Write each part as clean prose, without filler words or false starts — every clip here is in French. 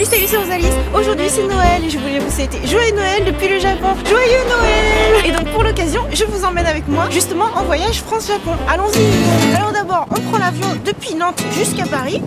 Salut, c'est Rosalis. Aujourd'hui c'est Noël et je voulais vous souhaiter joyeux Noël depuis le Japon. Joyeux Noël! Et donc pour l'occasion, je vous emmène avec moi justement en voyage France-Japon. Allons-y! Alors d'abord, on prend l'avion depuis Nantes jusqu'à Paris.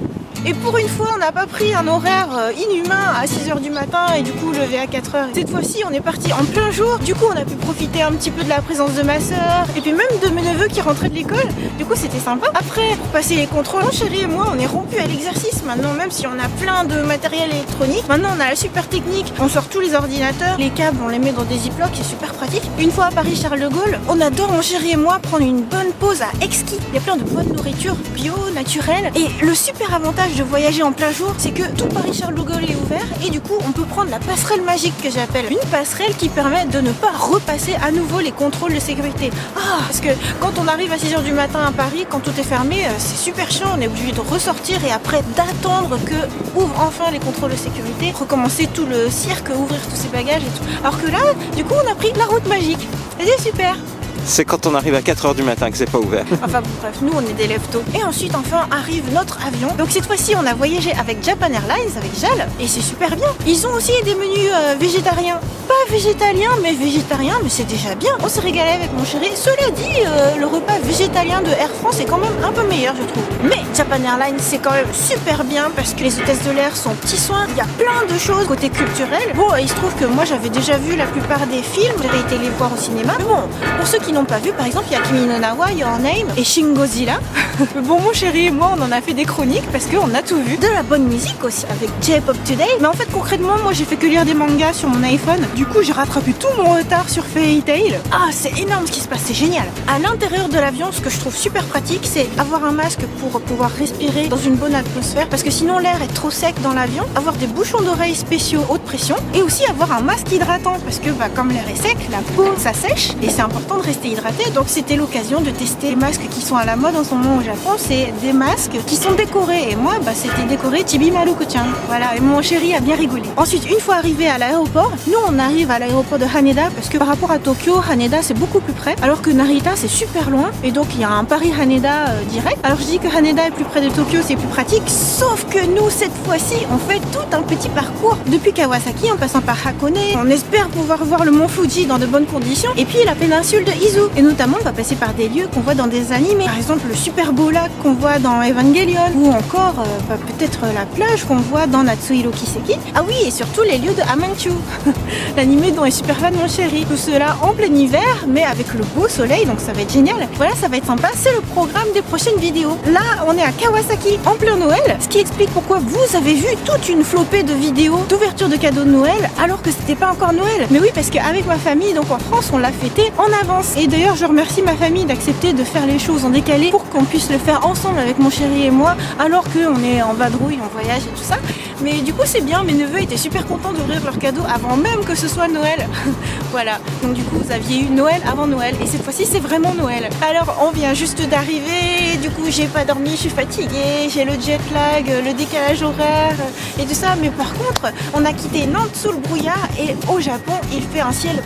Et pour une fois, on n'a pas pris un horaire inhumain à 6h du matin et du coup levé à 4h. Cette fois-ci, on est parti en plein jour. Du coup, on a pu profiter un petit peu de la présence de ma soeur et puis même de mes neveux qui rentraient de l'école. Du coup, c'était sympa. Après, pour passer les contrôles, mon chéri et moi, on est rompus à l'exercice. Maintenant, même si on a plein de matériel électronique, maintenant on a la super technique. On sort tous les ordinateurs, les câbles, on les met dans des ziplocs, c'est super pratique. Une fois à Paris Charles de Gaulle, on adore, mon chéri et moi, prendre une bonne pause à Exquis. Il y a plein de bonne nourriture bio, naturelle. Et le super avantage de voyager en plein jour, c'est que tout Paris Charles de Gaulle est ouvert et du coup on peut prendre la passerelle magique que j'appelle. Une passerelle qui permet de ne pas repasser à nouveau les contrôles de sécurité. Parce que quand on arrive à 6h du matin à Paris, quand tout est fermé, c'est super chiant, on est obligé de ressortir et après d'attendre que ouvrent enfin les contrôles de sécurité, recommencer tout le cirque, ouvrir tous ses bagages et tout. Alors que là, du coup on a pris la route magique. C'est super. C'est quand on arrive à 4h du matin que c'est pas ouvert. Enfin bon, bref, nous on est des lève-tôt. Et ensuite enfin arrive notre avion. Donc cette fois-ci on a voyagé avec Japan Airlines, avec JAL, et c'est super bien. Ils ont aussi des menus végétariens. Pas végétaliens mais végétariens, mais c'est déjà bien. On s'est régalé avec mon chéri. Cela dit, le repas végétalien de Air France est quand même un peu meilleur je trouve. Mais Japan Airlines c'est quand même super bien parce que les hôtesses de l'air sont petits soins. Il y a plein de choses côté culturel. Bon, il se trouve que moi j'avais déjà vu la plupart des films. J'avais été les voir au cinéma. Mais bon, pour ceux qui n'ont pas vu, par exemple, il y a Kimi no Na wa, Your Name et Shin Godzilla. Bon, mon chéri et moi, on en a fait des chroniques parce qu'on a tout vu. De la bonne musique aussi avec J-Pop Today. Mais en fait, concrètement, moi, j'ai fait que lire des mangas sur mon iPhone. Du coup, j'ai rattrapé tout mon retard sur Fairy Tail. C'est énorme ce qui se passe, c'est génial. À l'intérieur de l'avion, ce que je trouve super pratique, c'est avoir un masque pour pouvoir respirer dans une bonne atmosphère. Parce que sinon, l'air est trop sec dans l'avion. Avoir des bouchons d'oreilles spéciaux haute pression. Et aussi avoir un masque hydratant. Parce que, comme l'air est sec, la peau, ça sèche. Et c'est important de rester hydraté. Donc c'était l'occasion de tester les masques qui sont à la mode en ce moment au Japon. C'est des masques qui sont décorés. Et moi, c'était décoré Chibi Maruko-chan. Voilà, et mon chéri a bien rigolé. Ensuite, une fois arrivé à l'aéroport, nous on arrive à l'aéroport de Haneda parce que par rapport à Tokyo, Haneda c'est beaucoup plus près. Alors que Narita c'est super loin. Et donc il y a un Paris-Haneda direct. Alors je dis que Haneda est plus près de Tokyo, c'est plus pratique. Sauf que nous, cette fois-ci, on fait tout un petit parcours depuis Kawasaki en passant par Hakone. On espère pouvoir voir le mont Fuji dans de bonnes conditions. Et puis la péninsule de Izu. Et notamment, on va passer par des lieux qu'on voit dans des animés. Par exemple, le super beau lac qu'on voit dans Evangelion. Ou encore, peut-être la plage qu'on voit dans Natsuhiro Kiseki. Ah oui, et surtout les lieux de Amanchu. L'animé dont est super fan mon chéri. Tout cela en plein hiver, mais avec le beau soleil, donc ça va être génial. Voilà, ça va être sympa. C'est le programme des prochaines vidéos. Là, on est à Kawasaki, en plein Noël. Ce qui explique pourquoi vous avez vu toute une flopée de vidéos d'ouverture de cadeaux de Noël, alors que c'était pas encore Noël. Mais oui, parce qu'avec ma famille, donc en France, on l'a fêté en avance. Et d'ailleurs, je remercie ma famille d'accepter de faire les choses en décalé pour qu'on puisse le faire ensemble avec mon chéri et moi, alors qu'on est en vadrouille, en voyage et tout ça. Mais du coup, c'est bien, mes neveux étaient super contents d'ouvrir leurs cadeaux avant même que ce soit Noël. Voilà, donc du coup, vous aviez eu Noël avant Noël, et cette fois-ci, c'est vraiment Noël. Alors, on vient juste d'arriver, du coup, j'ai pas dormi, je suis fatiguée, j'ai le jet lag, le décalage horaire et tout ça. Mais par contre, on a quitté Nantes sous le brouillard, et au Japon, il fait un ciel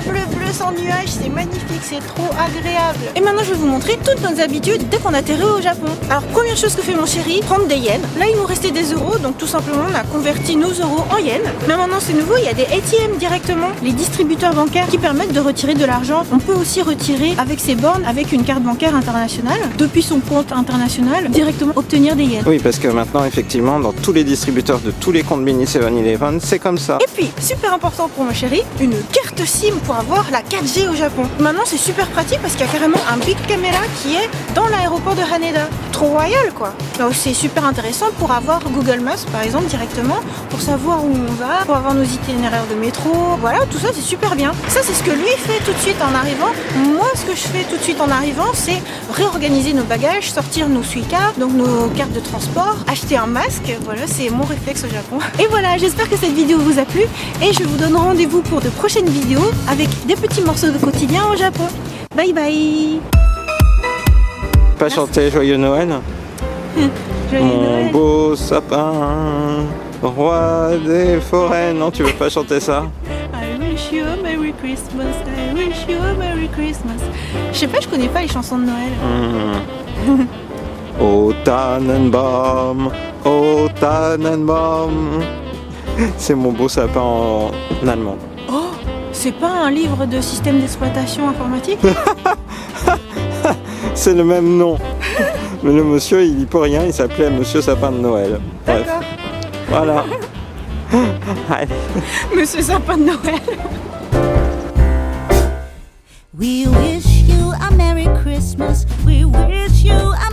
bleu sans nuages, c'est magnifique, c'est trop agréable. Et maintenant, je vais vous montrer toutes nos habitudes dès qu'on atterrit au Japon. Alors, première chose que fait mon chéri, prendre des yens. Là, il nous restait des euros, donc tout simplement, on a converti nos euros en yens. Mais maintenant, c'est nouveau, il y a des ATM directement, les distributeurs bancaires qui permettent de retirer de l'argent. On peut aussi retirer avec ses bornes, avec une carte bancaire internationale, depuis son compte international, directement obtenir des yens. Oui, parce que maintenant, effectivement, dans tous les distributeurs de tous les comptes mini 7-Eleven, c'est comme ça. Et puis, super important pour mon chéri, une carte SIM pour avoir la 4G au Japon. Maintenant, c'est super pratique parce qu'il y a carrément un big caméra qui est dans l'aéroport de Haneda. Trop royal, quoi. Donc, c'est super intéressant pour avoir Google Maps, par exemple, directement, pour savoir où on va, pour avoir nos itinéraires de métro. Voilà, tout ça, c'est super bien. Ça, c'est ce que lui fait tout de suite en arrivant. Moi, ce que je fais tout de suite en arrivant, c'est réorganiser nos bagages, sortir nos Suica, donc nos cartes de transport, acheter un masque. Voilà, c'est mon réflexe au Japon. Et voilà, j'espère que cette vidéo vous a plu et je vous donne rendez-vous pour de prochaines vidéos avec des petits morceaux de quotidien au Japon. Bye bye. Pas chanter Joyeux Noël. Joyeux Mon Noël. beau sapin, roi des forêts. Non, tu veux pas chanter ça? I wish you a Merry Christmas, I wish you a Merry Christmas. Je sais pas, je connais pas les chansons de Noël. Oh Tannenbaum, C'est mon beau sapin en allemand. Oh, c'est pas un livre de système d'exploitation informatique? C'est le même nom. Mais le monsieur, il y peut rien, il s'appelait Monsieur Sapin de Noël. Bref, D'accord. voilà. Allez. Monsieur Sapin de Noël. We wish you a Merry Christmas. We wish you a